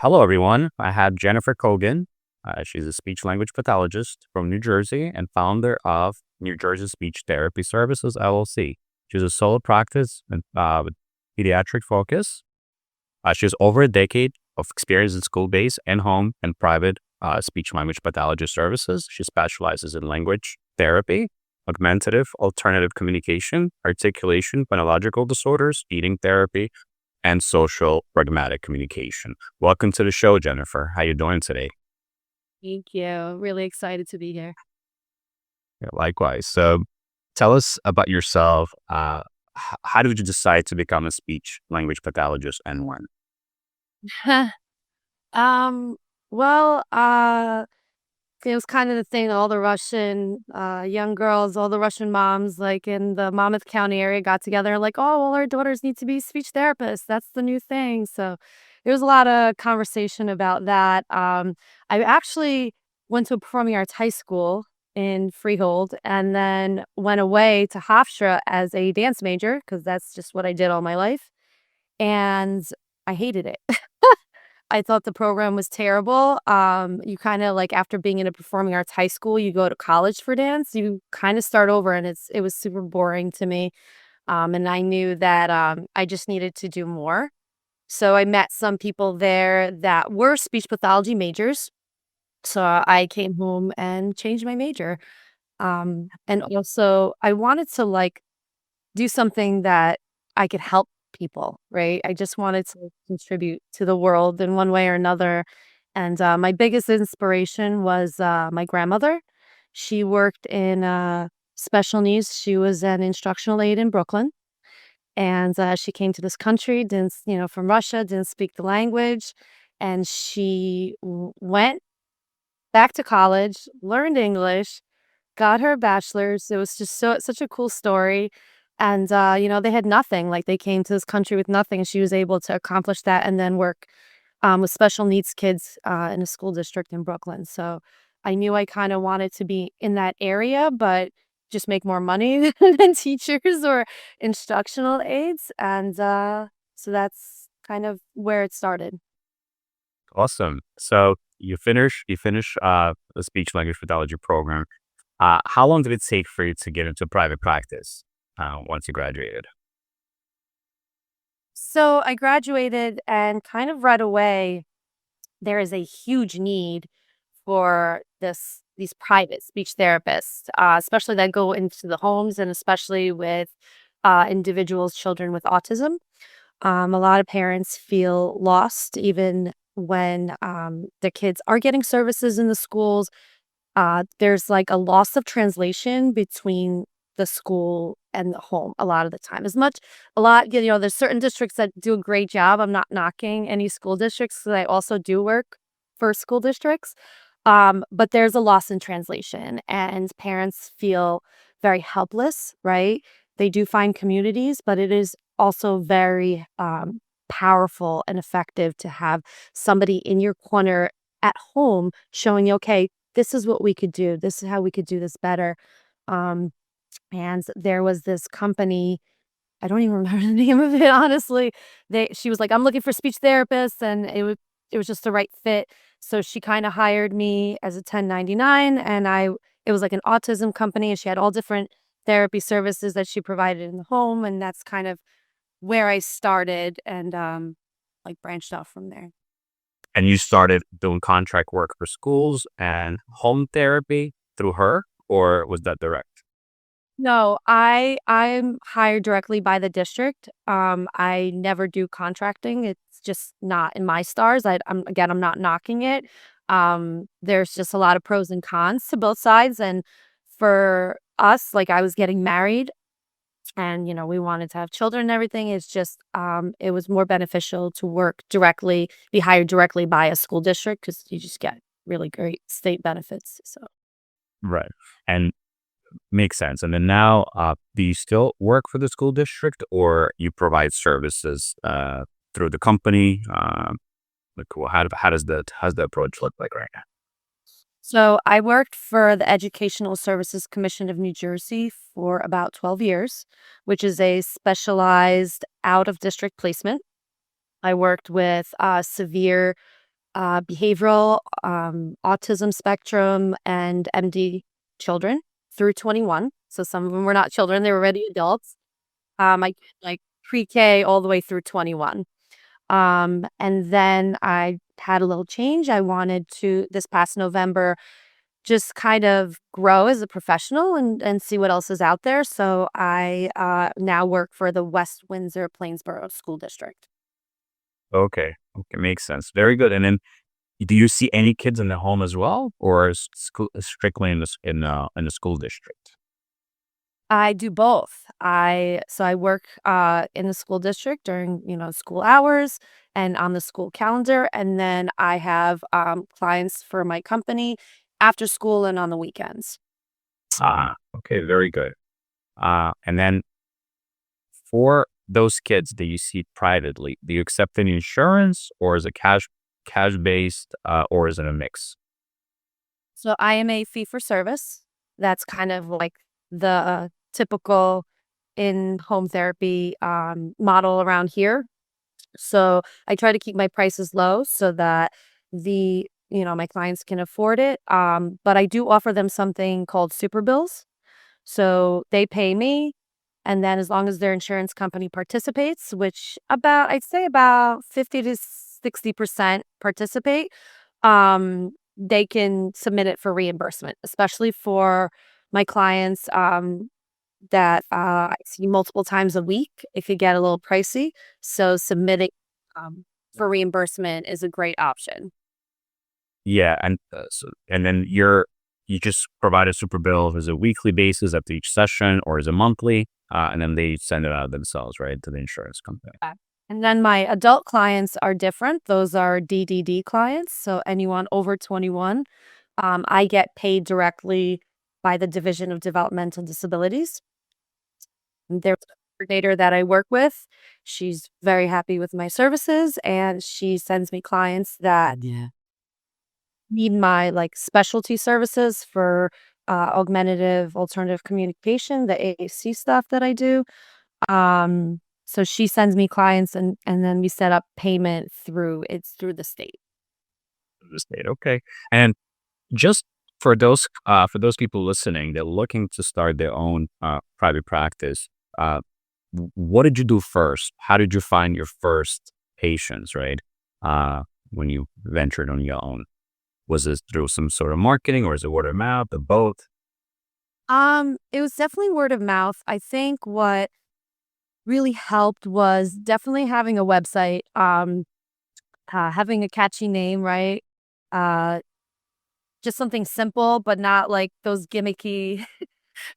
Hello, everyone. I have Jennifer Kogan. She's a speech language pathologist from New Jersey and founder of New Jersey Speech Therapy Services, LLC. She's a solo practice with pediatric focus. She has over a decade of experience in school-based and home and private speech language pathology services. She specializes in language therapy, augmentative, alternative communication, articulation, phonological disorders, eating therapy, and social pragmatic communication. Welcome to the show, Jennifer. How you doing today? Thank you. Really excited to be here. Yeah, likewise. So tell us about yourself. How did you decide to become a speech language pathologist and when? um, well, it was kind of the thing, all the Russian young girls, all the Russian moms, like in the Monmouth County area, got together like, oh, well, our daughters need to be speech therapists. That's the new thing. So there was a lot of conversation about that. I actually went to a performing arts high school in Freehold and then went away to Hofstra as a dance major because that's just what I did all my life. And I hated it. I thought the program was terrible. You kinda like, after being in a performing arts high school, you go to college for dance, you kinda start over, and it was super boring to me, and I knew that, I just needed to do more. So I met some people there that were speech pathology majors, so I came home and changed my major. And also I wanted to, like, do something that I could help people, right? I just wanted to contribute to the world in one way or another. And my biggest inspiration was my grandmother. She worked in special needs. She was an instructional aide in Brooklyn. And she came to this country, from Russia, didn't speak the language. And she went back to college, learned English, got her bachelor's. It was just such a cool story, and, they had nothing, like, they came to this country with nothing, and she was able to accomplish that and then work, with special needs kids, in a school district in Brooklyn, so I knew I kinda wanted to be in that area, but just make more money than teachers or instructional aides, and, so that's kind of where it started. Awesome. So you finish the speech language pathology program. How long did it take for you to get into private practice once you graduated? So I graduated and kind of right away there is a huge need for these private speech therapists, especially that go into the homes and especially with individuals, children with autism. A lot of parents feel lost even when their kids are getting services in the schools. There's like a loss of translation between the school and the home a lot of the time. There's certain districts that do a great job. I'm not knocking any school districts 'cause I also do work for school districts. But there's a loss in translation and parents feel very helpless, right? They do find communities, but it is also very powerful and effective to have somebody in your corner at home showing you, okay, this is what we could do. This is how we could do this better. Um, and there was this company, I don't even remember the name of it, honestly. She was like, "I'm looking for speech therapists," and it was just the right fit. So she kinda hired me as a 1099, and it was like an autism company, and she had all different therapy services that she provided in the home, and that's kind of where I started and, like, branched off from there. And you started doing contract work for schools and home therapy through her, or was that direct? No, I'm hired directly by the district. I never do contracting. It's just not in my stars. I'm not knocking it. There's just a lot of pros and cons to both sides. And for us, like I was getting married and we wanted to have children and everything. It was more beneficial to be hired directly by a school district because you just get really great state benefits. So Right. And makes sense. And then now, do you still work for the school district or you provide services through the company? How's the approach look like right now? So I worked for the Educational Services Commission of New Jersey for about 12 years, which is a specialized out of district placement. I worked with severe behavioral, autism spectrum, and MD children through 21. So some of them were not children, they were already adults. I did, like, pre-K all the way through 21. And then I had a little change. I wanted to, this past November, just kind of grow as a professional and see what else is out there. So I now work for the West Windsor Plainsboro School District. Okay. Okay, makes sense. Very good. And then, do you see any kids in the home as well, or is school strictly in the school district? I do both. I work in the school district during, school hours and on the school calendar, and then I have clients for my company after school and on the weekends. Okay, very good. And then for those kids that you see privately, do you accept any insurance, or is it cash based, or is it a mix? So I am a fee for service. That's kind of like the typical in home therapy model around here. So I try to keep my prices low so that my clients can afford it. But I do offer them something called super bills. So they pay me, and then as long as their insurance company participates, which I'd say about 50 to 60% participate, they can submit it for reimbursement, especially for my clients that I see multiple times a week. It could get a little pricey. So submitting for reimbursement is a great option. Yeah, and then you just provide a super bill as a weekly basis after each session, or is it monthly? And then they send it out themselves, right, to the insurance company. And then my adult clients are different. Those are DDD clients. So anyone over 21, I get paid directly by the Division of Developmental Disabilities. And there's a coordinator that I work with. She's very happy with my services, and she sends me clients that need my like specialty services for augmentative alternative communication, the AAC stuff that I do. So she sends me clients, and then we set up payment through the state. The state, okay. And just for those people listening, they're looking to start their own private practice. Uh, what did you do first? How did you find your first patients, right? When you ventured on your own, was this through some sort of marketing, or is it word of mouth, or both? It was definitely word of mouth. I think what really helped was definitely having a website, having a catchy name, right? Uh, just something simple, but not like those gimmicky.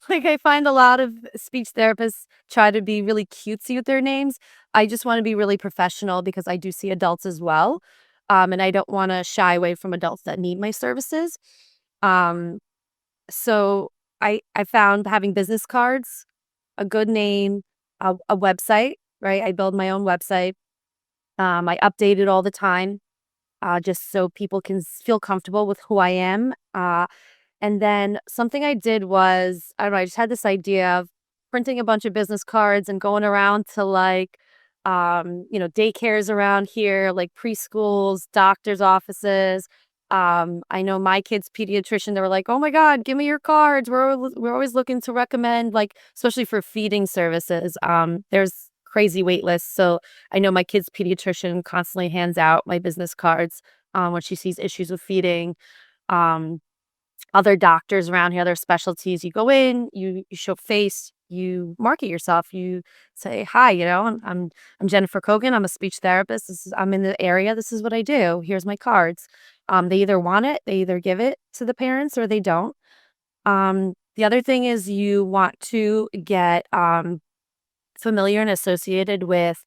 Like, I find a lot of speech therapists try to be really cutesy with their names. I just want to be really professional because I do see adults as well. And I don't want to shy away from adults that need my services. Um, so I found having business cards, a good name, a website, right? I build my own website. I update it all the time, just so people can feel comfortable with who I am. And then something I did was, I don't know, I just had this idea of printing a bunch of business cards and going around to like, daycares around here, like preschools, doctors' offices. I know my kid's pediatrician, they were like, "Oh my God, give me your cards. We're always looking to recommend, like, especially for feeding services. There's crazy wait lists. So I know my kid's pediatrician constantly hands out my business cards when she sees issues with feeding. Um, Other doctors around here, other specialties, you go in, you show face, you market yourself, you say, "Hi, I'm Jennifer Kogan, I'm a speech therapist, I'm in the area, this is what I do, here's my cards." They either want it, they either give it to the parents or they don't. The other thing is you want to get, familiar and associated with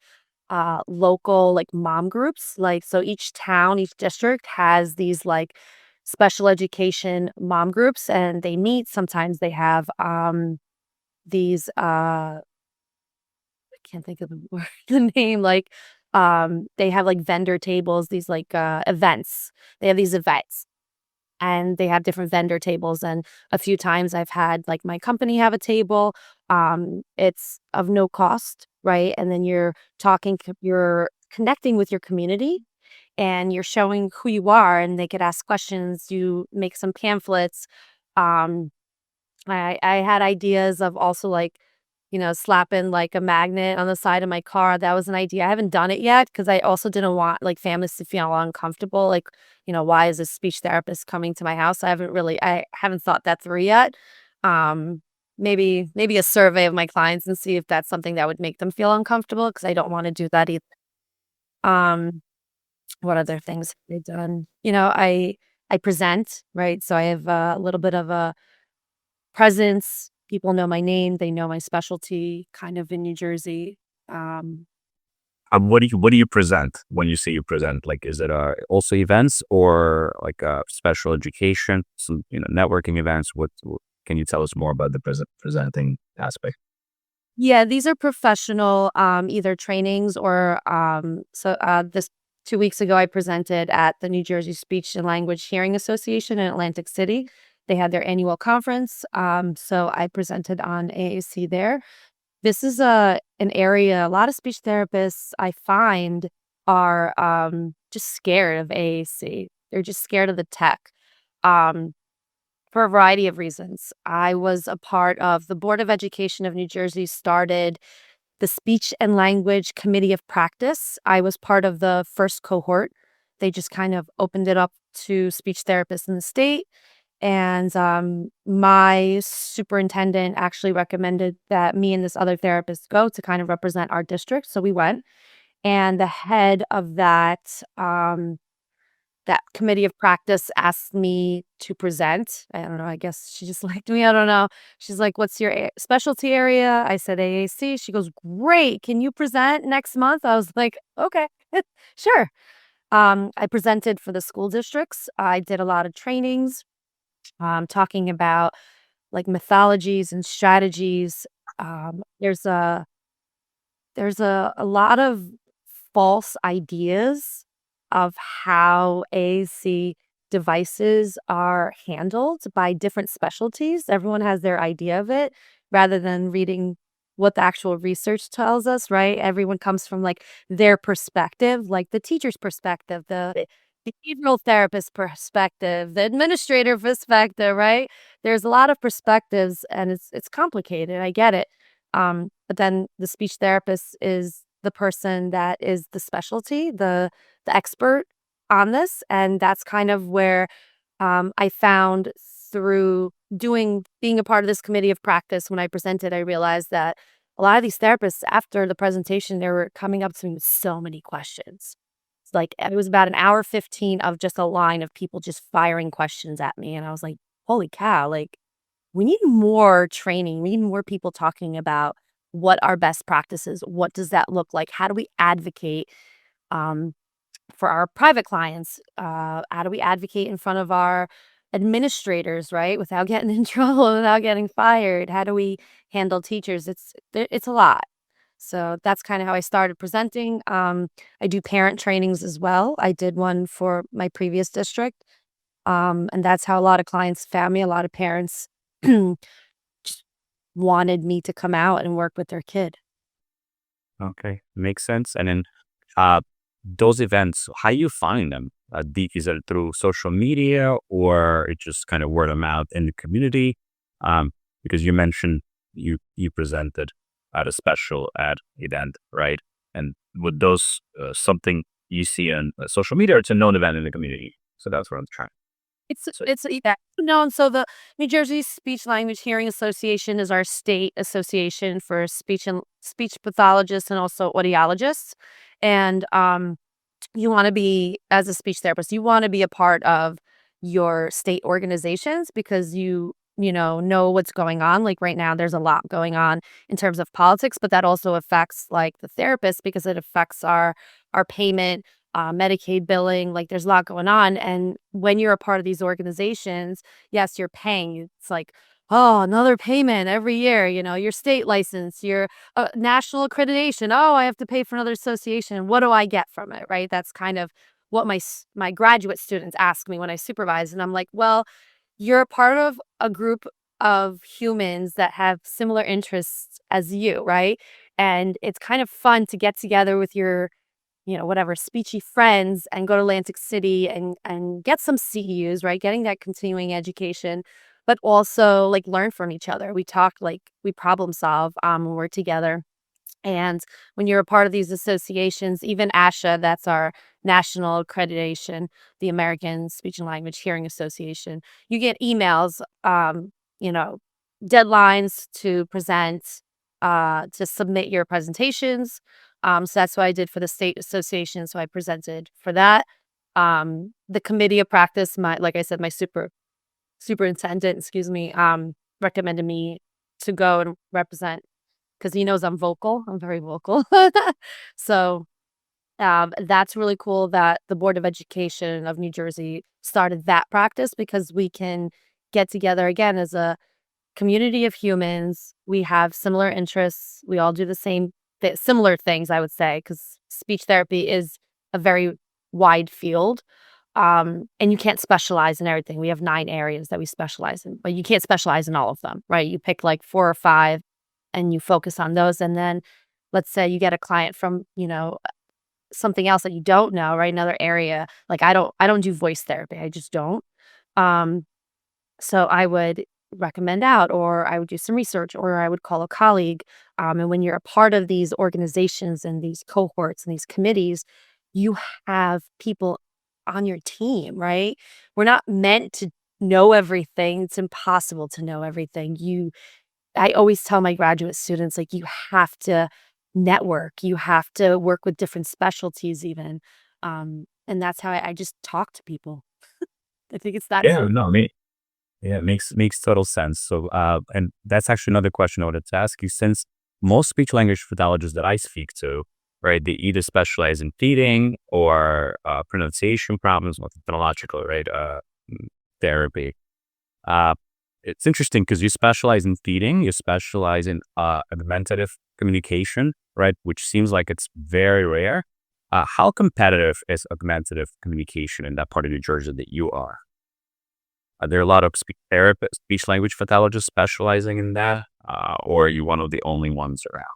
local like mom groups. Like, so each town, each district has these like special education mom groups, and they meet. Sometimes they have these I can't think of the word, the name, like they have like vendor tables, these like events. They have these events, and they have different vendor tables, and a few times I've had like my company have a table. It's of no cost, right? And then you're connecting with your community, and you're showing who you are, and they could ask questions. You make some pamphlets. Um, I had ideas of also, like, slapping, like, a magnet on the side of my car. That was an idea. I haven't done it yet because I also didn't want, like, families to feel uncomfortable, like, "Why is this speech therapist coming to my house?" I haven't thought that through yet. Um, maybe a survey of my clients and see if that's something that would make them feel uncomfortable because I don't wanna do that either. Um, what other things have I done? I present, right? So I have a little bit of a presence. People know my name, they know my specialty kind of in New Jersey. Um, What do you present when you say you present? Like, is it also events or like special education, some networking events? Can you tell us more about the presenting aspect? yeah, these are professional, either trainings or, this 2 weeks ago, I presented at the New Jersey Speech and Language Hearing Association in Atlantic City. They had their annual conference, so I presented on AAC there. This is an area a lot of speech therapists I find are, just scared of AAC. They're just scared of the tech, um, for a variety of reasons. I was a part of the Board of Education of New Jersey started the Speech and Language Committee of Practice. I was part of the first cohort. They just kind of opened it up to speech therapists in the state, and, my superintendent actually recommended that me and this other therapist go to kind of represent our district, so we went, and the head of that committee of practice asked me to present. I don't know, I guess she just liked me, I don't know. She's like, "What's your specialty area?" I said, "AAC." She goes, "Great, can you present next month?" I was like, "Okay, sure." I presented for the school districts. I did a lot of trainings, talking about, like, mythologies and strategies. There's a lot of false ideas of how AAC devices are handled by different specialties. Everyone has their idea of it rather than reading what the actual research tells us, right? Everyone comes from, like, their perspective, like the teacher's perspective, the behavioral therapist perspective, the administrator perspective, right? There's a lot of perspectives and it's complicated. I get it. But then the speech therapist is the person that is the specialty, the expert on this, and that's kind of where, I found through being a part of this committee of practice when I presented, I realized that a lot of these therapists, after the presentation, they were coming up to me with so many questions. It's like, it was about an hour 15 of just a line of people just firing questions at me, and I was like, "Holy cow," like, we need more training. We need more people talking about what are best practices. What does that look like? How do we advocate um, for our private clients? How do we advocate in front of our administrators, right? Without getting in trouble, without getting fired. How do we handle teachers? It's a lot. So that's kind of how I started presenting. I do parent trainings as well. I did one for my previous district. And that's how a lot of clients found me. A lot of parents just wanted me to come out and work with their kid. Okay, makes sense. And then uh, those events, how you find them? Is it through social media or it just kind of word of mouth in the community? Because you mentioned you presented at a special ad event, right? And with those something you see on social media, or it's a known event in the community. So that's what I'm trying. So Yeah, known. So the New Jersey Speech Language Hearing Association is our state association for speech pathologists and also audiologists. And you want to be, as a speech therapist, you want to be a part of your state organizations because you know what's going on. Like right now, there's a lot going on in terms of politics, but that also affects like the therapist because it affects our payment, Medicaid billing. Like there's a lot going on, and when you're a part of these organizations, yes, you're paying. It's like, oh, another payment every year. Your state license, your national accreditation. Oh, I have to pay for another association. What do I get from it? Right? That's kind of what my graduate students ask me when I supervise, and I'm like, well, you're a part of a group of humans that have similar interests as you, right? And it's kind of fun to get together with whatever, speechy friends and go to Atlantic City and get some CEUs, right? Getting that continuing education, but also like learn from each other. We talk, like we problem solve when we're together. And when you're a part of these associations, even ASHA, that's our national accreditation, the American Speech and Language Hearing Association, you get emails, you know, deadlines to present, to submit your presentations. So that's what I did for the state association. So I presented for that. The committee of practice, like I said, my superintendent, excuse me, recommended me to go and represent because he knows I'm vocal. I'm very vocal. So, that's really cool that the Board of Education of New Jersey started that practice because we can get together again as a community of humans. We have similar interests. We all do the same similar things, I would say, because speech therapy is a very wide field. And you can't specialize in everything. We have 9 areas that we specialize in, but you can't specialize in all of them, right? You pick like 4 or 5 and you focus on those. And then let's say you get a client from, something else that you don't know, right? Another area. Like I don't do voice therapy. I just don't. Um, so I would recommend out, or I would do some research, or I would call a colleague. And when you're a part of these organizations and these cohorts and these committees, you have people on your team, right? We're not meant to know everything. It's impossible to know everything. I always tell my graduate students, like, you have to network, you have to work with different specialties even. And that's how I just talk to people. I think it's that Yeah, simple. no, I mean, yeah, it makes total sense. So, and that's actually another question I wanted to ask you. Since most speech language pathologists that I speak to, right, they either specialize in feeding or pronunciation problems with phonological, right, therapy. Uh, it's interesting because you specialize in feeding, you specialize in augmentative communication, right, which seems like it's very rare. How competitive is augmentative communication in that part of New Jersey that you are? Are there a lot of speech therapists, speech language pathologists specializing in that, or are you one of the only ones around?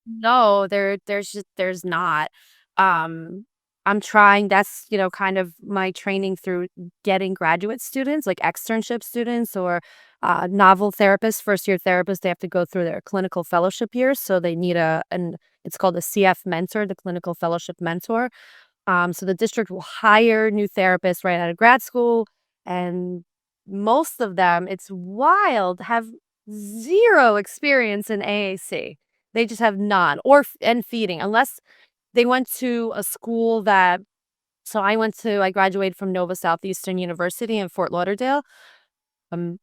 No, there's not. Um, I'm trying that's, kind of my training through getting graduate students, like externship students or novel therapists, first year therapists, they have to go through their clinical fellowship years. So they need an it's called a CF mentor, the clinical fellowship mentor. So the district will hire new therapists right out of grad school, and most of them, it's wild, have zero experience in AAC. They just have none, or and feeding, unless they went to a school that. So I graduated from Nova Southeastern University in Fort Lauderdale. Um,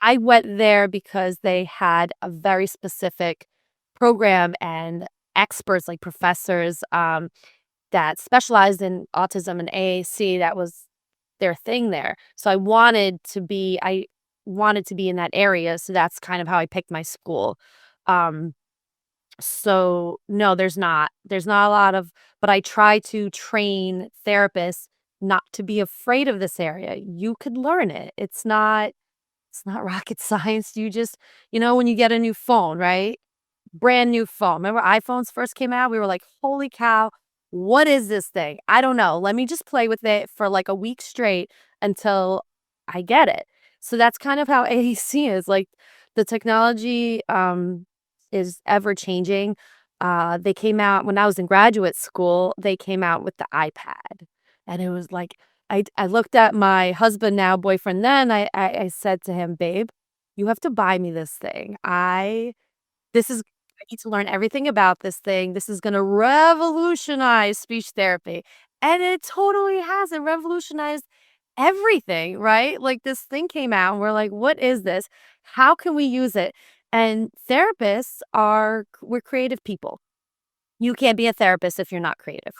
I went there because they had a very specific program and experts like professors. That specialized in autism and AAC, that was their thing there. So I wanted to be in that area, so that's kind of how I picked my school. Um, so no, there's not a lot of, but I try to train therapists not to be afraid of this area. You could learn it. It's not rocket science. When you get a new phone, right? Brand new phone. Remember iPhones first came out? We were like, "Holy cow, what is this thing? I don't know. Let me just play with it for like a week straight until I get it." So that's kind of how AAC is. Like the technology is ever changing. They came out when I was in graduate school, they came out with the iPad. And it was like I looked at my husband now, boyfriend then, I said to him, "Babe, you have to buy me this thing. I need to learn everything about this thing. This is gonna revolutionize speech therapy." And it totally has. It revolutionized everything, right? Like, this thing came out, and we're like, "What is this? How can we use it?" And we're creative people. You can't be a therapist if you're not creative.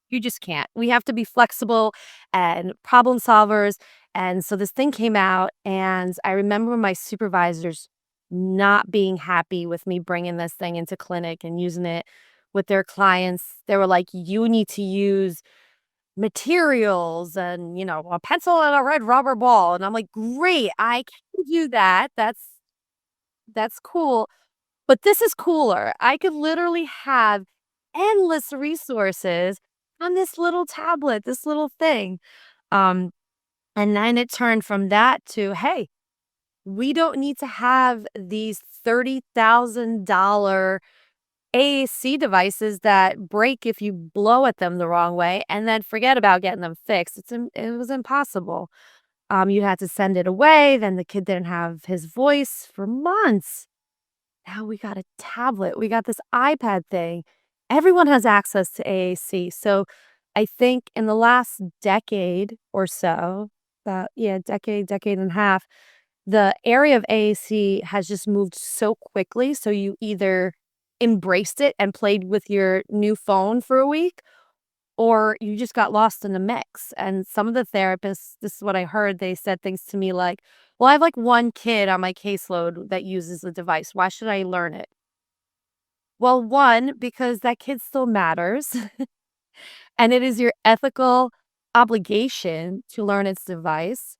You just can't. We have to be flexible and problem solvers. And so this thing came out, and I remember my supervisors not being happy with me bringing this thing into clinic and using it with their clients. They were like, "You need to use materials and, a pencil and a red rubber ball." And I'm like, "Great, I can do that. That's cool. But this is cooler. I could literally have endless resources on this little tablet, this little thing. Um, and then it turned from that to, hey, we don't need to have these $30,000 AAC devices that break if you blow at them the wrong way and then forget about getting them fixed. It was impossible. You had to send it away. Then the kid didn't have his voice for months. Now we got a tablet. We got this iPad thing. Everyone has access to AAC. So I think in the last decade or so, decade and a half, the area of AAC has just moved so quickly, so you either embraced it and played with your new phone for a week, or you just got lost in the mix, and some of the therapists, this is what I heard, they said things to me like, "Well, I have, like, 1 kid on my caseload that uses the device. Why should I learn it?" Well, 1, because that kid still matters. And it is your ethical obligation to learn its device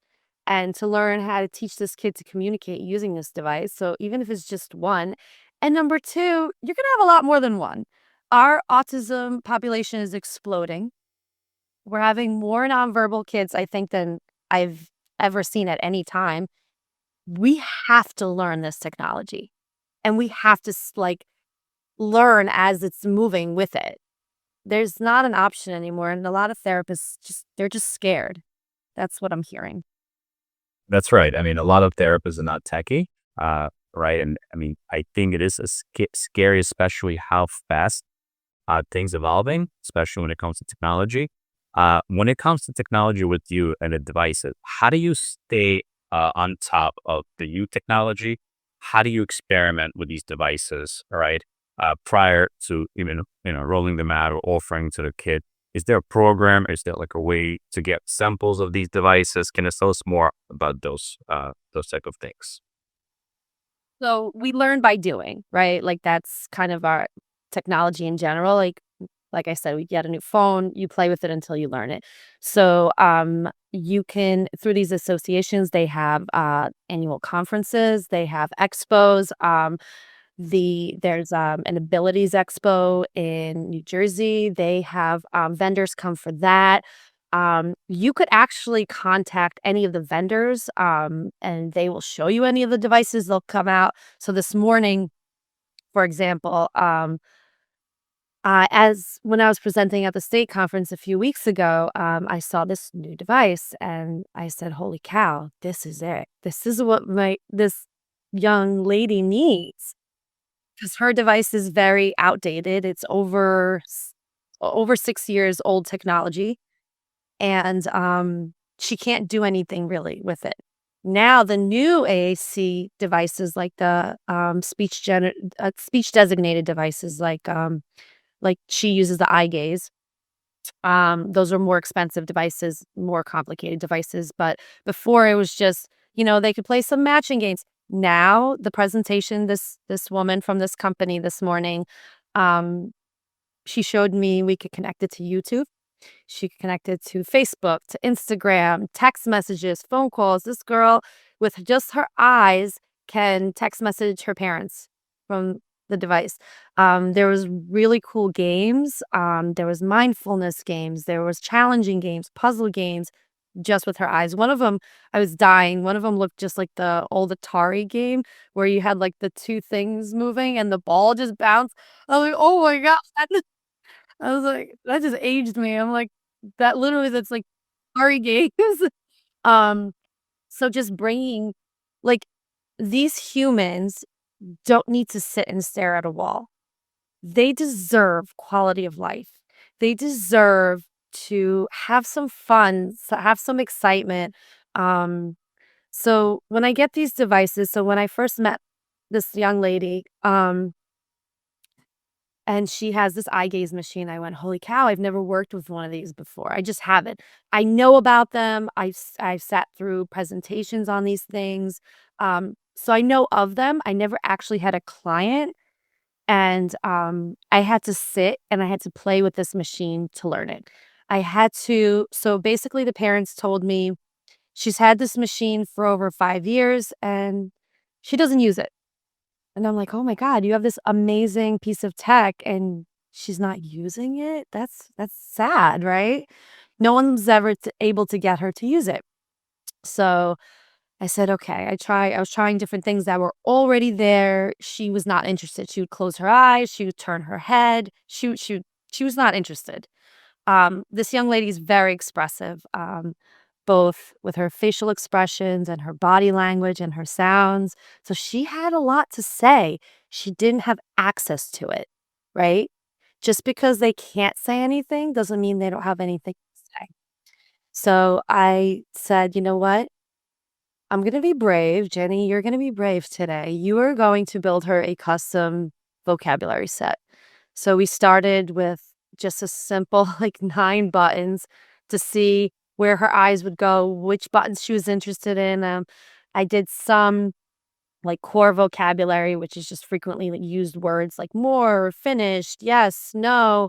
and to learn how to teach this kid to communicate using this device. So even if it's just one. And number 2, you're going to have a lot more than one. Our autism population is exploding. We're having more nonverbal kids, I think, than I've ever seen at any time. We have to learn this technology and we have to learn as it's moving with it. There's not an option anymore, and a lot of therapists they're just scared. That's what I'm hearing. That's right. I mean, a lot of therapists are not techie, right? And I mean, I think it is scary, especially how fast things evolving, especially when it comes to technology. When it comes to technology with you and the devices, how do you stay on top of the new technology? How do you experiment with these devices, all right? Prior to even rolling them out or offering to the kid, is there a program? Is there like a way to get samples of these devices? Can you tell us more about those type of things? So, we learn by doing, right? Like, that's kind of our technology in general. Like I said, we get a new phone, you play with it until you learn it. So, you can through these associations, they have, annual conferences, they have expos, there's, an abilities expo in New Jersey. They have, vendors come for that. You could actually contact any of the vendors, and they will show you any of the devices they'll come out. So this morning, for example, as when I was presenting at the state conference a few weeks ago, I saw this new device and I said, "Holy cow, this is it. This is what my this young lady needs." 'Cause her device is very outdated, it's over 6 years old technology, and, she can't do anything really with it. Now the new AAC devices, like the, speech designated devices, like she uses the eye gaze. Those are more expensive devices, more complicated devices, but before it was just, they could play some matching games. Now, the presentation, this woman from this company this morning, um, she showed me we could connect it to YouTube. She could connect it to Facebook, to Instagram, text messages, phone calls. This girl, with just her eyes, can text message her parents from the device. There was really cool games. There was mindfulness games. There was challenging games, puzzle games, just with her eyes. One of them, I was dying. One of them looked just like the old Atari game where you had like the two things moving and the ball just bounced. I was like, oh my God. I was like, that just aged me. I'm like, that's like Atari games. Um, so just bringing like these humans don't need to sit and stare at a wall. They deserve quality of life. They deserve to have some fun, have some excitement. Um, so when I get these devices, so when I first met this young lady, and she has this eye gaze machine, I went, "Holy cow, I've never worked with one of these before. I just haven't." I know about them. I've sat through presentations on these things. So I know of them. I never actually had a client, and, I had to sit and I had to play with this machine to learn it. So basically the parents told me she's had this machine for over 5 years and she doesn't use it. And I'm like, "Oh my god, you have this amazing piece of tech and she's not using it. That's sad, right? No one's ever able to get her to use it. So I said, okay, I was trying different things that were already there. She was not interested. She would close her eyes. She would turn her head. She was not interested. This young lady is very expressive, both with her facial expressions and her body language and her sounds. So she had a lot to say. She didn't have access to it, right? Just because they can't say anything doesn't mean they don't have anything to say. So I said, you know what? I'm going to be brave. Jenny, you're going to be brave today. You are going to build her a custom vocabulary set. So we started with just a simple, like 9 buttons to see where her eyes would go, which buttons she was interested in. I did some like core vocabulary, which is just frequently like, used words like more, finished, yes, no.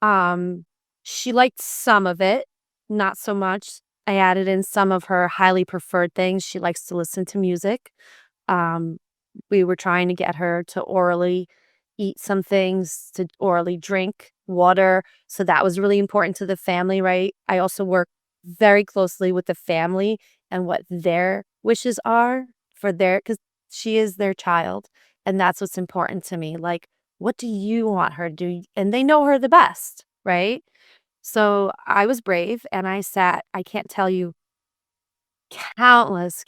Um, she liked some of it, not so much. I added in some of her highly preferred things. She likes to listen to music. Um, we were trying to get her to orally eat some things, to orally drink water. So that was really important to the family, right? I also work very closely with the family and what their wishes are for their, because she is their child. And that's what's important to me. Like, what do you want her to do? And they know her the best, right? So I was brave and I sat, I can't tell you, countless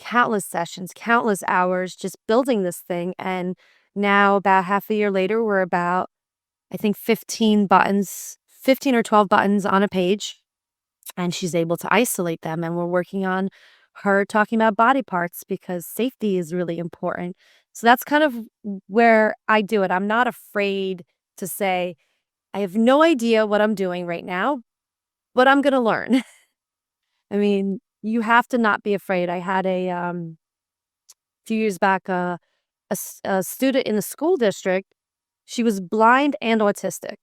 sessions, countless hours just building this thing. And now, about half a year later, we're about, I think, 15 buttons, 15 or 12 buttons on a page. And she's able to isolate them. And we're working on her talking about body parts because safety is really important. So that's kind of where I do it. I'm not afraid to say, I have no idea what I'm doing right now, but I'm going to learn. I mean, you have to not be afraid. I had a few years back, a student in the school district. She was blind and autistic.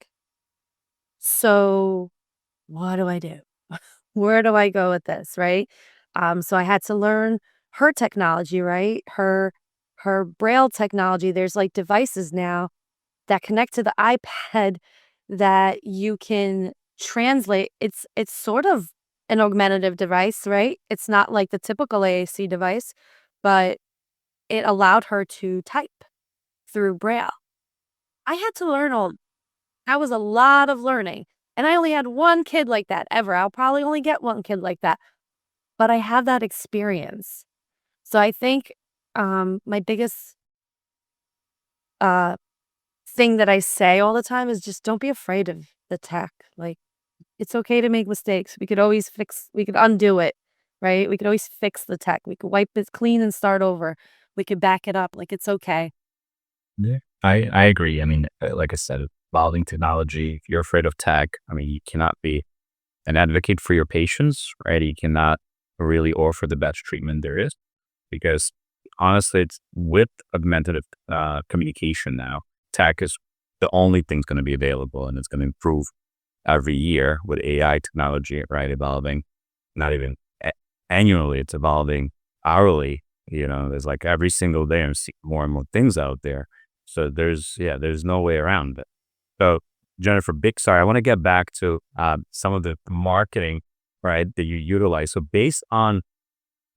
So what do I do? Where do I go with this, right? So I had to learn her technology, right? Her braille technology. There's like devices now that connect to the iPad that you can translate. It's sort of an augmentative device, right? It's not like the typical AAC device, but it allowed her to type through braille. I had to learn all that was a lot of learning. And I only had one kid like that ever. I'll probably only get one kid like that. But I have that experience. So I think my biggest uh thing that I say all the time is just don't be afraid of the tech. Like, it's okay to make mistakes. We could undo it, right? We could always fix the tech. We could wipe it clean and start over. We could back it up. Like, it's okay. Yeah. I agree. I mean, like I said, evolving technology, if you're afraid of tech, I mean, you cannot be an advocate for your patients, right? You cannot really offer the best treatment there is because honestly, it's with augmentative communication now, tech is the only thing's going to be available and it's going to improve every year with AI technology, right? Evolving, not even annually, it's evolving hourly. There's like every single day I'm seeing more and more things out there. So there's no way around it. So Jennifer, big sorry, I want to get back to some of the marketing, right, that you utilize. So based on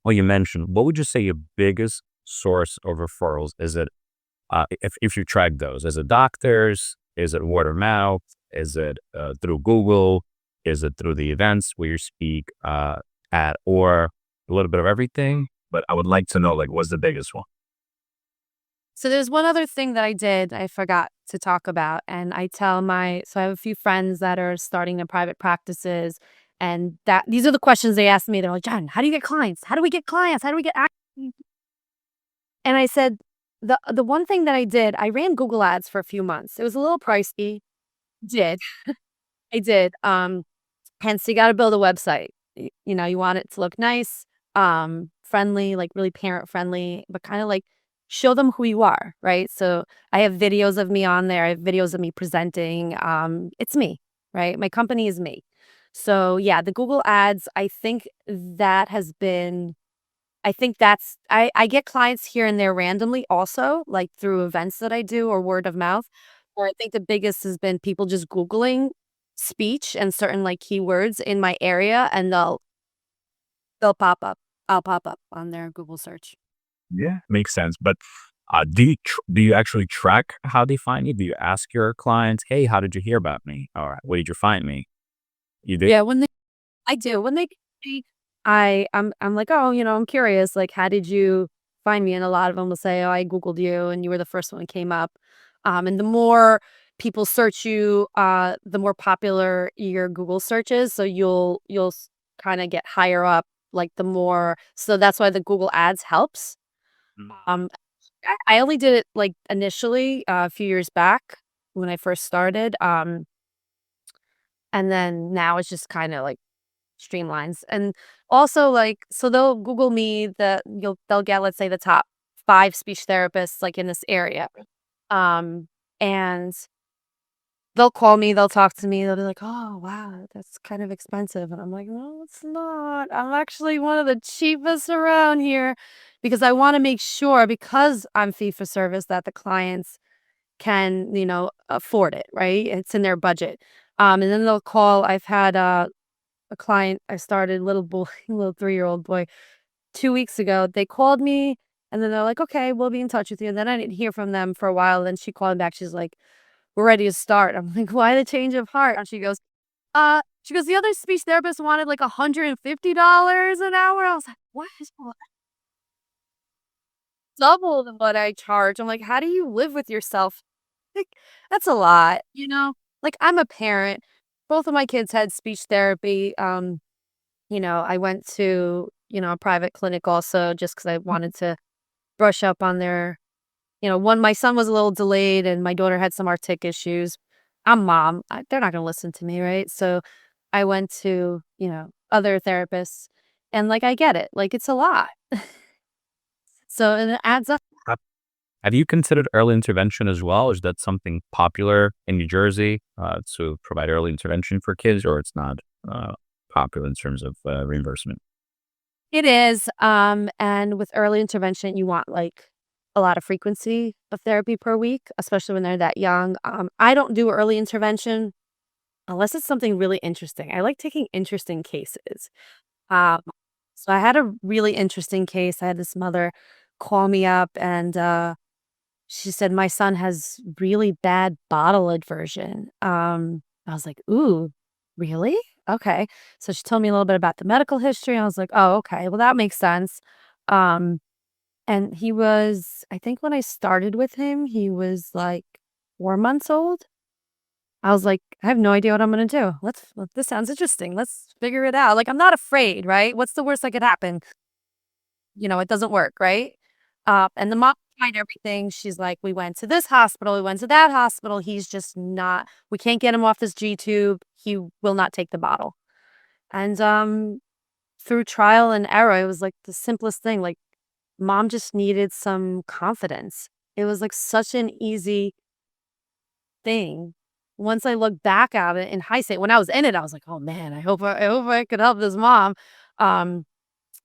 what you mentioned, what would you say your biggest source of referrals is? It if you track those, is it doctors? Is it word of mouth? Is it through Google? Is it through the events where you speak at, or a little bit of everything? But I would like to know, like, what's the biggest one? So there's one other thing that I did I forgot to talk about, and so I have a few friends that are starting their private practices, and that these are the questions they ask me. They're like, "Jen, how do you get clients? How do we get clients? How do we get And I said, the one thing that I did, I ran Google Ads for a few months. It was a little pricey. Did. I did. Hence you gotta build a website. You want it to look nice, friendly, like really parent friendly, but kinda like show them who you are, right? So I have videos of me on there. I have videos of me presenting. It's me, right? My company is me. So yeah, the Google Ads, I think I get clients here and there randomly also, like through events that I do or word of mouth. Or I think the biggest has been people just Googling speech and certain, like, keywords in my area, and they'll pop up. I'll pop up on their Google search. Yeah, makes sense. But do you actually track how they find you? Do you ask your clients, "Hey, how did you hear about me?" Or "Where did you find me?" You did? Yeah, when they I do. When they me, I'm like, "Oh, I'm curious, like, how did you find me?" And a lot of them will say, "Oh, I Googled you and you were the first one that came up." And the more people search you, the more popular your Google search is, so you'll kinda get higher up, like, the more so that's why the Google Ads helps. Mm. Um, I only did it, like, initially, a few years back when I first started, and then now it's just kinda, like, streamlines, and also, like so they'll Google me they'll get, let's say, the top 5 speech therapists, like, in this area, um, and they'll call me, they'll talk to me, they'll be like, "Oh, wow, that's kind of expensive," and I'm like, "No, it's not. I'm actually one of the cheapest around here," because I wanna make sure because I'm fee for service that the clients can, afford it, right? It's in their budget, and then they'll call I've had, a client I started, little boy, little 3-year-old boy, 2 weeks ago. They called me, and then they're like, "Okay, we'll be in touch with you." And then I didn't hear from them for a while, then she called back, she's like, "We're ready to start." I'm like, "Why the change of heart?" And she goes, "The other speech therapist wanted, like, $150 an hour." I was like, "What? What? Double than what I charge." I'm like, "How do you live with yourself?" Like, that's a lot, you know? Like, I'm a parent. Both of my kids had speech therapy, I went to, a private clinic also just because I wanted to brush up on their one my son was a little delayed and my daughter had some artic issues. I'm mom. They're not gonna listen to me, right? So, I went to, other therapists, and, like, I get it. Like, it's a lot. So and it adds up. Have you considered early intervention as well? Is that something popular in New Jersey to provide early intervention for kids, or it's not popular in terms of reimbursement? It is, and with early intervention, you want, like, a lot of frequency of therapy per week, especially when they're that young. I don't do early intervention unless it's something really interesting. I like taking interesting cases. Um, so I had a really interesting case. I had this mother call me up and, she said, "My son has really bad bottle aversion." I was like, "Ooh, really? Okay." So she told me a little bit about the medical history. I was like, "Oh, okay. Well, that makes sense." Um, and he was I think when I started with him, he was, like, 4 months old. I was like, "I have no idea what I'm gonna do. This sounds interesting. Let's figure it out." Like, I'm not afraid, right? What's the worst that could happen? It doesn't work, right? And the mom tried everything. She's like, "We went to this hospital, we went to that hospital. He's just not we can't get him off this G tube. He will not take the bottle." And, through trial and error, it was, like, the simplest thing, like, mom just needed some confidence. It was, like, such an easy thing. Once I look back at it in hindsight, when I was in it, I was like, "Oh, man, I hope I could help this mom." Um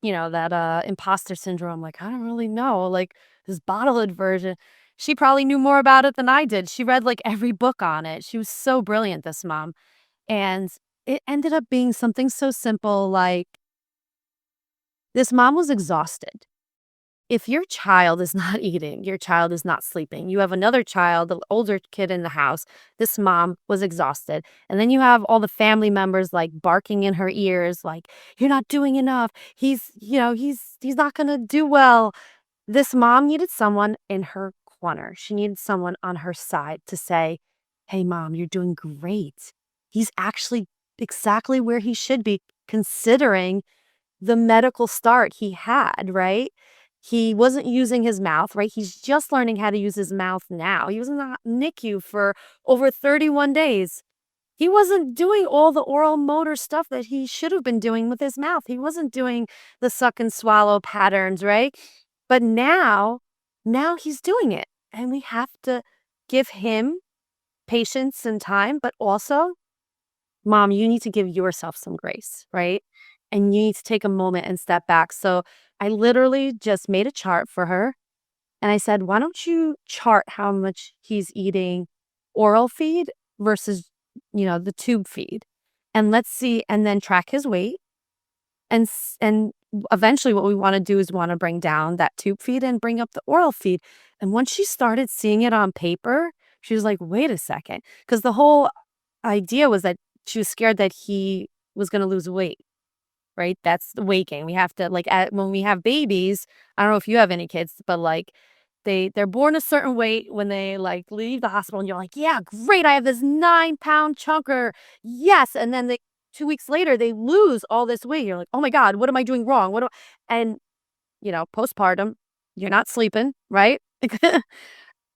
that, imposter syndrome, like, I don't really know, like, this bottle aversion. She probably knew more about it than I did. She read, like, every book on it. She was so brilliant, this mom, and it ended up being something so simple, like, this mom was exhausted. If your child is not eating, your child is not sleeping, you have another child, the older kid in the house, this mom was exhausted, and then you have all the family members, like, barking in her ears, like, "You're not doing enough. He's not gonna do well." This mom needed someone in her corner. She needed someone on her side to say, "Hey, mom, you're doing great. He's actually exactly where he should be considering the medical start he had," right? He wasn't using his mouth, right? He's just learning how to use his mouth now. He was in the NICU for over 31 days. He wasn't doing all the oral motor stuff that he should have been doing with his mouth. He wasn't doing the suck and swallow patterns, right? But now he's doing it. And we have to give him patience and time, but also mom, you need to give yourself some grace, right? And you need to take a moment and step back. So I literally just made a chart for her and I said, why don't you chart how much he's eating oral feed versus, the tube feed. And let's see, and then track his weight. And eventually what we wanna do is wanna bring down that tube feed and bring up the oral feed. And once she started seeing it on paper, she was like, "Wait a second," because the whole idea was that she was scared that he was gonna lose weight, right? That's the weight gain. We have to, like, when we have babies, I don't know if you have any kids, but, like, they're born a certain weight when they, like, leave the hospital, and you're like, "Yeah, great, I have this 9-pound chunker. Yes." And then 2 weeks later, they lose all this weight. You're like, "Oh my god, what am I doing wrong? What do" and, postpartum, you're not sleeping, right?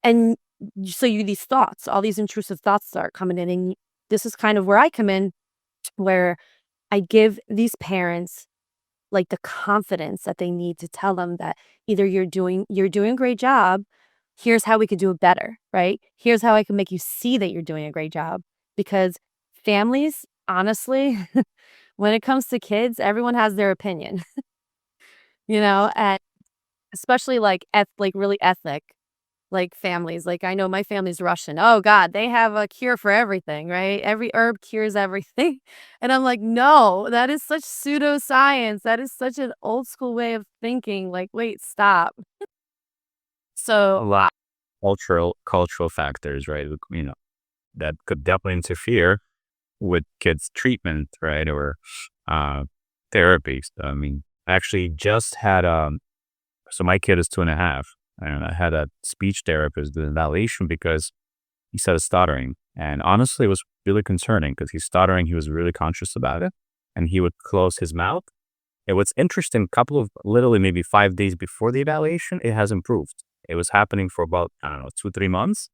And so these thoughts, all these intrusive thoughts start coming in, and this is kind of where I come in, where I give these parents, like, the confidence that they need to tell them that either you're doing a great job, here's how we could do it better, right? Here's how I can make you see that you're doing a great job. Because families, honestly, when it comes to kids, everyone has their opinion, and especially like really ethnic like families. Like I know my family's Russian. Oh God, they have a cure for everything, right? Every herb cures everything. And I'm like, no, that is such pseudoscience. That is such an old school way of thinking. Like, wait, stop. A So lot cultural factors, right? That could definitely interfere with kids' treatment, right? Or uh, therapies. I mean, I actually just had so my kid is 2.5, and I had a speech therapist do an evaluation because he started stuttering. And honestly, it was really concerning because he's stuttering. He was really conscious about it, and he would close his mouth. And what's interesting, couple of literally maybe 5 days before the evaluation, it has improved. It was happening for about, I don't know, 2, 3 months.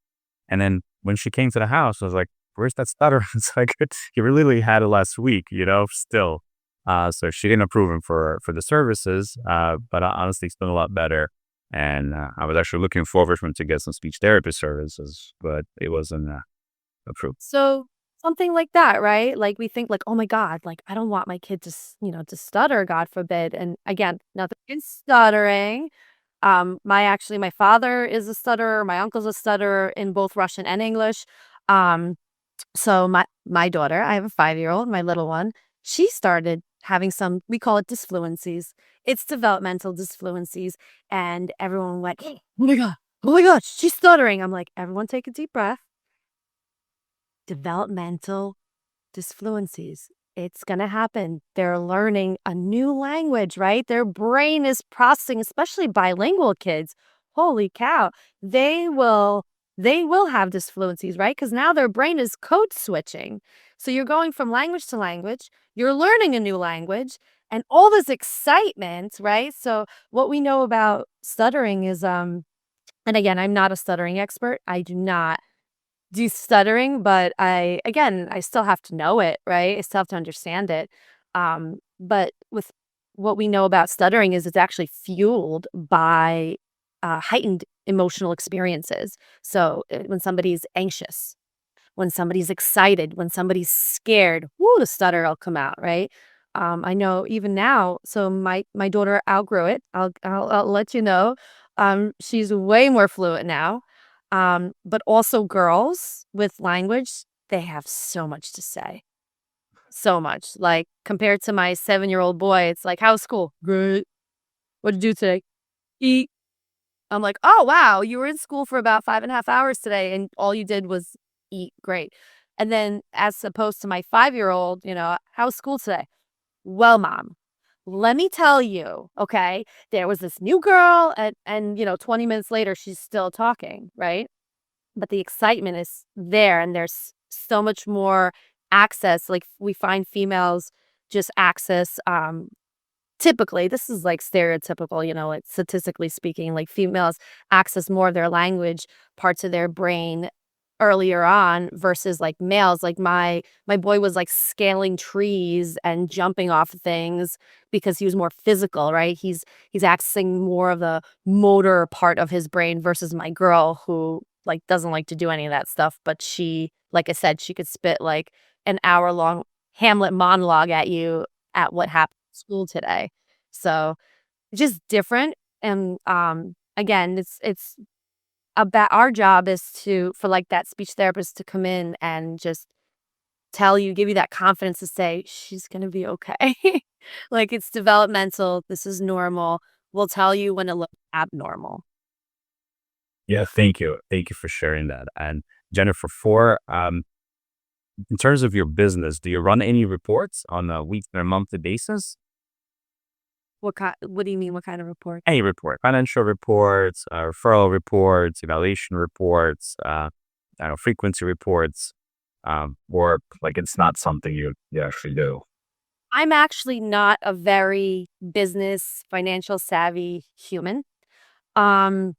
And then when she came to the house, I was like, "Where's that stutter?" It's like he literally had it last week, still. So she didn't approve him for the services, but honestly, it's been a lot better. And I was actually looking forward for him to get some speech therapy services, but it wasn't approved. so something like that, right? Like we think like, oh my God, like I don't want my kid to, to stutter, God forbid. And again, nothing against stuttering. My father is a stutterer, my uncle's a stutterer in both Russian and English. Um, so my daughter, I have a 5-year-old, my little one, she started having some, we call it disfluencies. It's developmental disfluencies. And everyone went, "Oh my God, oh my God, she's stuttering." I'm like, everyone take a deep breath. Developmental disfluencies. It's gonna happen. They're learning a new language, right? Their brain is processing, especially bilingual kids. Holy cow. They will they will have disfluencies, right? Because now their brain is code switching. So you're going from language to language, you're learning a new language, and all this excitement, right? So what we know about stuttering is and again, I'm not a stuttering expert. I do not do stuttering, but I still have to know it, right? I still have to understand it. But with what we know about stuttering is it's actually fueled by heightened emotional experiences. So when somebody's anxious, when somebody's excited, when somebody's scared, whoo, the stutter will come out, right? I know even now. So my daughter outgrew it. I'll let you know. She's way more fluent now. But also girls with language, they have so much to say, so much. Like compared to my 7-year-old boy, it's like, "How's school? Great. What'd you do today? Eat." I'm like, "Oh, wow, you were in school for about 5.5 hours today, and all you did was eat. Great." And then as opposed to my 5-year-old, "How's school today?" "Well, mom, let me tell you, okay, there was this new girl and 20 minutes later, she's still talking, right? But the excitement is there, and there's so much more access. Like, we find females just access, typically, this is, like, stereotypical, like, statistically speaking, like, females access more of their language parts of their brain earlier on versus, like, males. Like, my boy was, like, scaling trees and jumping off of things because he was more physical, right? He's accessing more of the motor part of his brain versus my girl who, like, doesn't like to do any of that stuff, but she, like I said, she could spit, like, an hour-long Hamlet monologue at you at what happened at school today. So, just different, and, again, it's about our job is for like that speech therapist to come in and just give you that confidence to say, she's going to be okay. Like it's developmental. This is normal. We'll tell you when it looks abnormal. Yeah, thank you. Thank you for sharing that. And Jennifer, for in terms of your business, do you run any reports on a weekly or monthly basis? What do you mean? What kind of report? Any report, financial reports, referral reports, evaluation reports, I don't know, frequency reports, or like it's not something you actually do. I'm actually not a very business, financial savvy human. Um,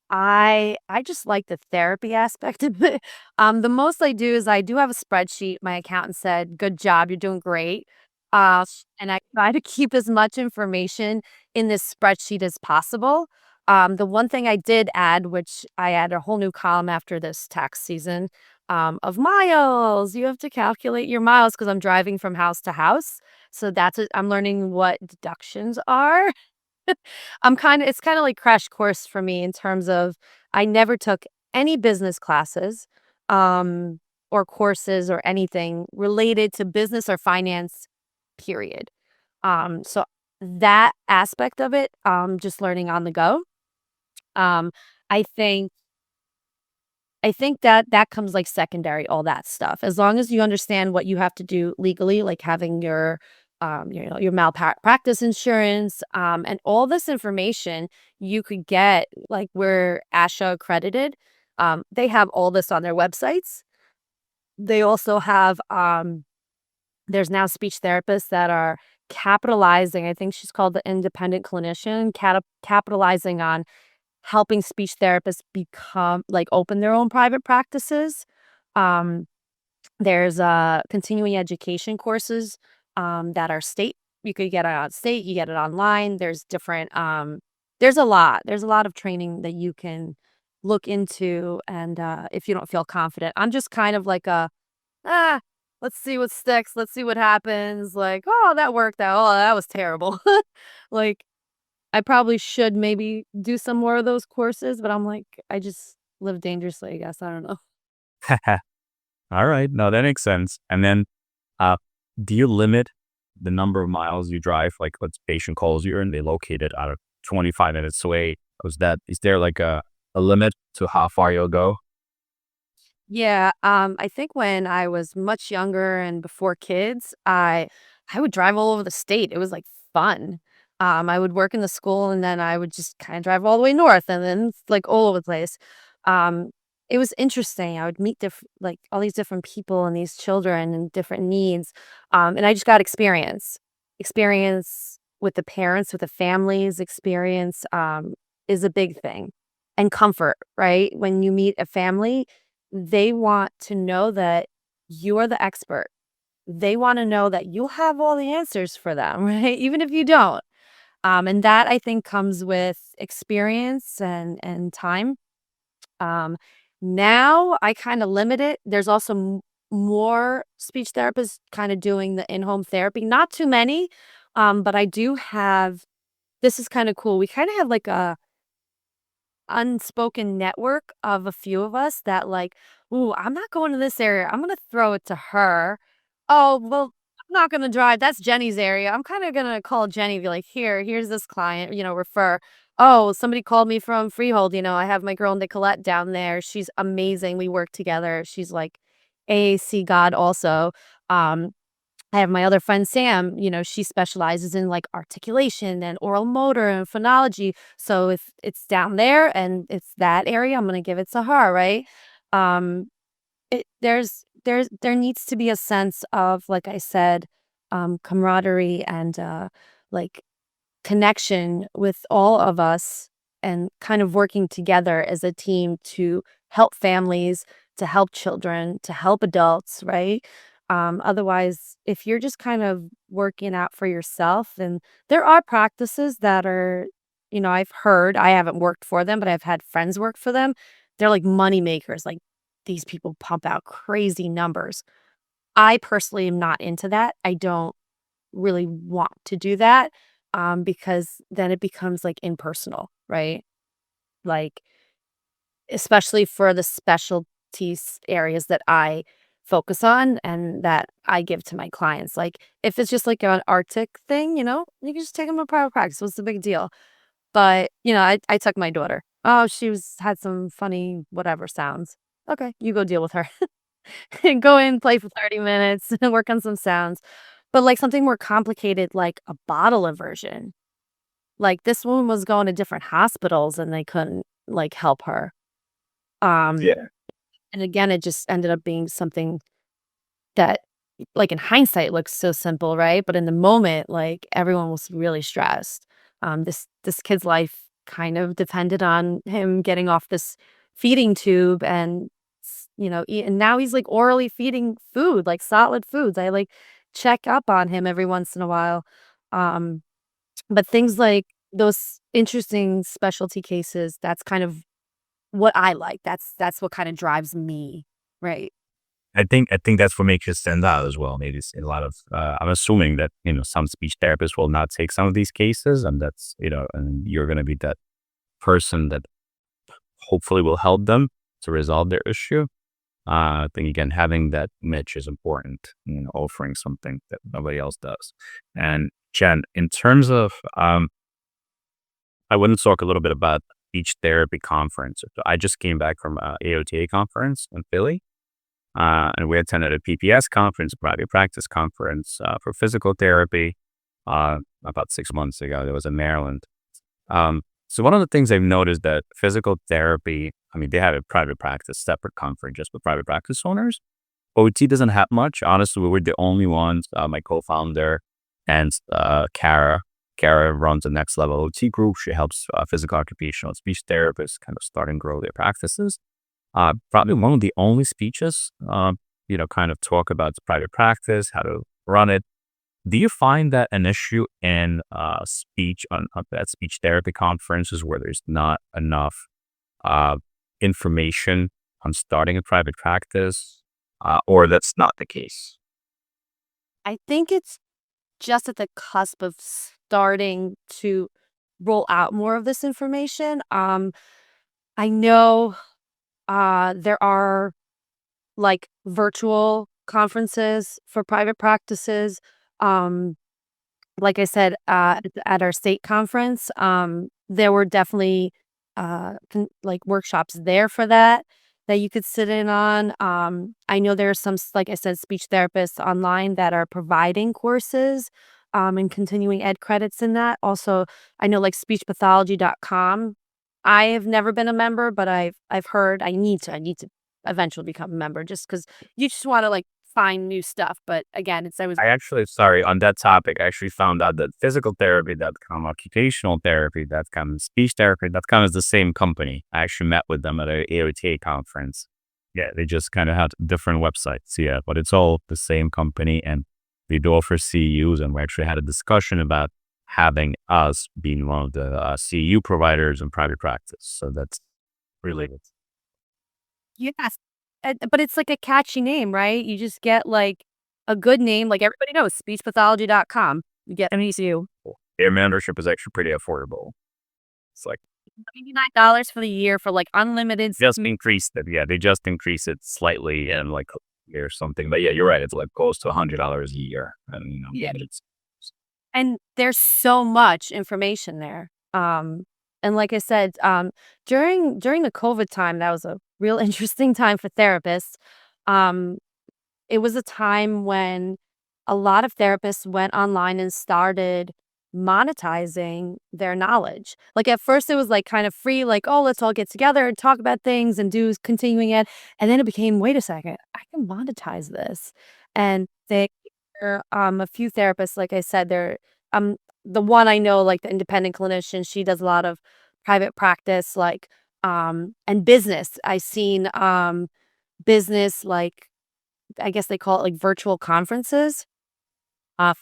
I just like the therapy aspect of it. The most I do is I do have a spreadsheet. My accountant said, "Good job, you're doing great." And I try to keep as much information in this spreadsheet as possible. The one thing I did add, which I add a whole new column after this tax season, of miles. You have to calculate your miles because I'm driving from house to house. So I'm learning what deductions are. It's kinda like crash course for me in terms of I never took any business classes, um, or courses or anything related to business or finance, period. So that aspect of it, just learning on the go. Um, I think that that comes, like, secondary, all that stuff. As long as you understand what you have to do legally, like having your malpractice insurance, and all this information you could get, like, we're ASHA accredited. They have all this on their websites. They also have, there's now speech therapists that are capitalizing, I think she's called the independent clinician, capitalizing on helping speech therapists open their own private practices. Um, there's, continuing education courses, that are state. You could get it on state, you get it online. There's a lot of training that you can look into, and, if you don't feel confident. I'm just kind of like "Ah, let's see what sticks, let's see what happens," like, "Oh, that worked out. Oh, that was terrible." Like, I probably should maybe do some more of those courses, but I'm like, I just live dangerously, I guess, I don't know. All right, no, that makes sense. And then, uh, do you limit the number of miles you drive? Like, let's patient calls you and they located out of 25 minutes away. Is there like a limit to how far you'll go? Yeah, I think when I was much younger and before kids, I would drive all over the state. It was like fun. I would work in the school and then I would just kind of drive all the way north and then like all over the place. Um, it was interesting. I would meet like all these different people and these children and different needs. And I just got experience with the parents, with the families. Experience is a big thing, and comfort. Right when you meet a family, they want to know that you're the expert. They wanna know that you'll have all the answers for them, right? Even if you don't. And that I think comes with experience and time. Um, Now I kinda limit it. There's also more speech therapists kinda doing the in-home therapy. Not too many, but I do have this is kinda cool. We kinda have like a unspoken network of a few of us that like, "Ooh, I'm not going to this area. I'm gonna throw it to her. Oh, well, I'm not gonna drive. That's Jenny's area. I'm kinda gonna call Jenny, be like, here's this client, refer. Oh, somebody called me from Freehold, I have my girl Nicolette down there. She's amazing. We work together. She's like AAC God also. Um, I have my other friend Sam, she specializes in like articulation and oral motor and phonology. So if it's down there and it's that area, I'm gonna give it to her, right? Um, there needs to be a sense of, like I said, camaraderie and like connection with all of us and kind of working together as a team to help families, to help children, to help adults, right? Otherwise, if you're just kind of working out for yourself, then there are practices that are, I've heard, I haven't worked for them, but I've had friends work for them. They're like money makers. Like these people pump out crazy numbers. I personally am not into that. I don't really want to do that, because then it becomes, like, impersonal, right? Like, especially for the specialties areas that I focus on and that I give to my clients. Like, if it's just like an Arctic thing, you can just take them to private practice. What's the big deal? But, I took my daughter. Oh, had some funny whatever sounds. Okay, you go deal with her. And go in, play for 30 minutes, and work on some sounds. But, like, something more complicated, like a bottle aversion. Like, this woman was going to different hospitals, and they couldn't, like, help her. Um, Yeah. and again, it just ended up being something that, like, in hindsight, looks so simple, right? But in the moment, like, everyone was really stressed. This kid's life kind of depended on him getting off this feeding tube and, and now he's, like, orally feeding food, like, solid foods. I, like, check up on him every once in a while. Um, but things like those interesting specialty cases, that's kind of what I like. That's what kinda drives me, right? I think that's what makes it stand out as well. Maybe it's a lot of I'm assuming that some speech therapists will not take some of these cases, and that's and you're going to be that person that hopefully will help them to resolve their issue. I think again having that niche is important. Offering something that nobody else does. And Jen, in terms of I want to talk a little bit about speech therapy conference. So I just came back from a AOTA conference in Philly. And we attended a PPS conference, private practice conference for physical therapy about 6 months ago. It was in Maryland. So one of the things I've noticed that physical therapy, I mean, they have a private practice, separate conference just for private practice owners. OT doesn't have much. Honestly, we were the only ones. My co-founder and Kara runs the Next Level OT group. She helps physical occupational speech therapists kind of start and grow their practices. Probably one of the only speeches, kind of talk about private practice, how to run it. Do you find that an issue in speech on that speech therapy conferences where there's not enough uh, information on starting a private practice, or that's not the case? I think it's just at the cusp of starting to roll out more of this information. I know, there are, like, virtual conferences for private practices. Um, like I said, at our state conference, there were definitely, like, workshops there for that you could sit in on. I know there are some, like I said, speech therapists online that are providing courses, and continuing ed credits in that. Also, I know, like, speechpathology.com. I have never been a member, but I've heard I need to eventually become a member just because you just wanna, like, find new stuff. But again, it's always I actually, sorry, on that topic, I actually found out that physical therapy.com, occupational therapy.com, and speech therapy.com is the same company. I actually met with them at a AOTA conference. Yeah, they just kind of had different websites. Yeah, but it's all the same company and they do offer CEUs. And we actually had a discussion about having us being one of the CEU providers in private practice. So that's really good. yes, but it's like a catchy name, right? You just get, like, a good name, like, everybody knows speechpathology.com. You get an ECU. Their membership is actually pretty affordable. It's like, $99 for the year for, like, unlimited just increased it. Yeah, they just increased it slightly and like a year or something. But yeah, you're right. It's like close to $100 a year, and yeah, it's and there's so much information there. And like I said, during the COVID time, that was a real interesting time for therapists. Um, it was a time when a lot of therapists went online and started monetizing their knowledge. Like, at first it was, like, kind of free, like, "Oh, let's all get together and talk about things and do continuing ed," and then it became, "Wait a second, I can monetize this." And a few therapists, like I said, um, the one I know, like, the independent clinician, she does a lot of private practice, like, and business. I've seen, business, like, I guess they call it, like, virtual conferences, uh,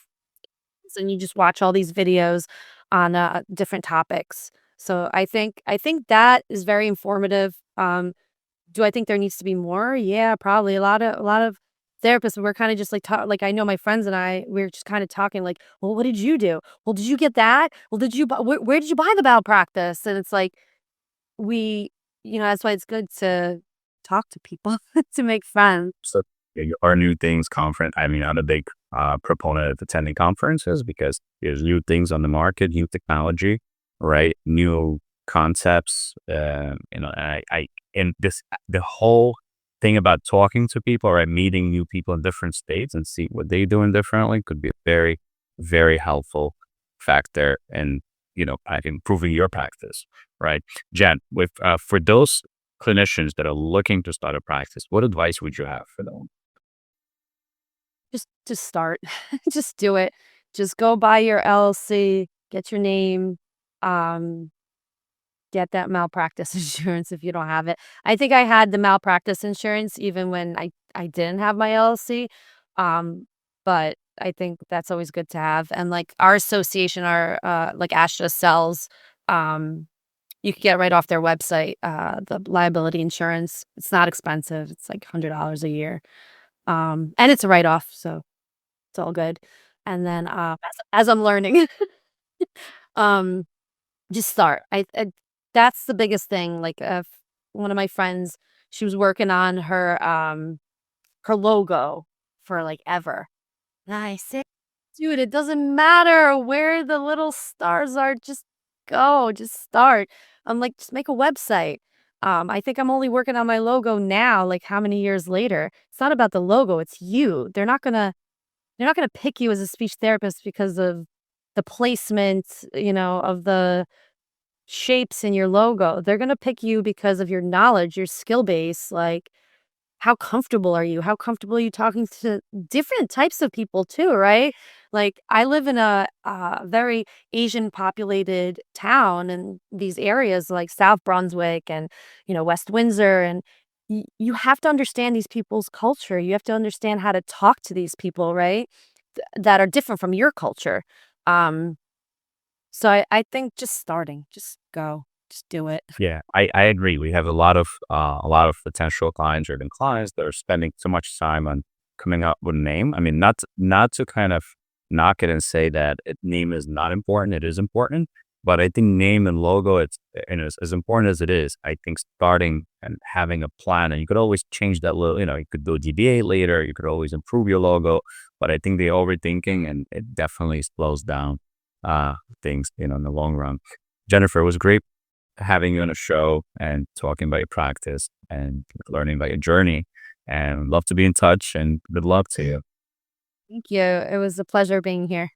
and you just watch all these videos on, different topics. So I think that is very informative. Do I think there needs to be more? Yeah, probably. A lot of therapists, we're kinda just, like, like, I know my friends and I, we're just kinda talking like, "Well, what did you do? Well, did you get that? Well, did you where did you buy the malpractice?" And it's like, we that's why it's good to talk to people to make friends. So yeah, our new things conference. I mean, I'm a big proponent of attending conferences because there's new things on the market, new technology, right? New concepts. And this the whole thing about talking to people, right? Meeting new people in different states and see what they're doing differently could be a very, very helpful factor in improving your practice, right? Jen, with for those clinicians that are looking to start a practice, what advice would you have for them? Just start. Just do it. Just go buy your LLC, get your name, um, get that malpractice insurance if you don't have it. I think I had the malpractice insurance even when I didn't have my LLC, but I think that's always good to have, and, like, our association, like, ASHA sells, um you could get right off their website, the liability insurance. It's not expensive. It's like $100 a year. And it's a write-off, so it's all good. And then, as I'm learning, um, just start. I that's the biggest thing. Like, one of my friends, she was working on her logo for, like, ever. And I said, "Dude, it doesn't matter where the little stars are, just go, just start." I'm like, "Just make a website." I think I'm only working on my logo now, like, how many years later? It's not about the logo, it's you. They're not gonna pick you as a speech therapist because of the placement, of the shapes in your logo. They're gonna pick you because of your knowledge, your skill base, like, how comfortable are you? How comfortable are you talking to different types of people too, right? Like, I live in a, very Asian populated town in these areas like South Brunswick and, West Windsor, and you have to understand these people's culture. You have to understand how to talk to these people, right? That are different from your culture. Um, so I think just starting, just go, just do it. Yeah, I agree. We have a lot of potential clients or even clients that are spending too much time on coming up with a name. I mean, not to kind of knock it and say that name is not important. It is important, but I think name and logo, it's as important as it is. I think starting and having a plan, and you could always change that little. You could do a DBA later. You could always improve your logo, but I think the overthinking and it definitely slows down things, in the long run. Jennifer, it was great having you on a show and talking about your practice and learning about your journey. And love to be in touch and good luck to you. Thank you. It was a pleasure being here.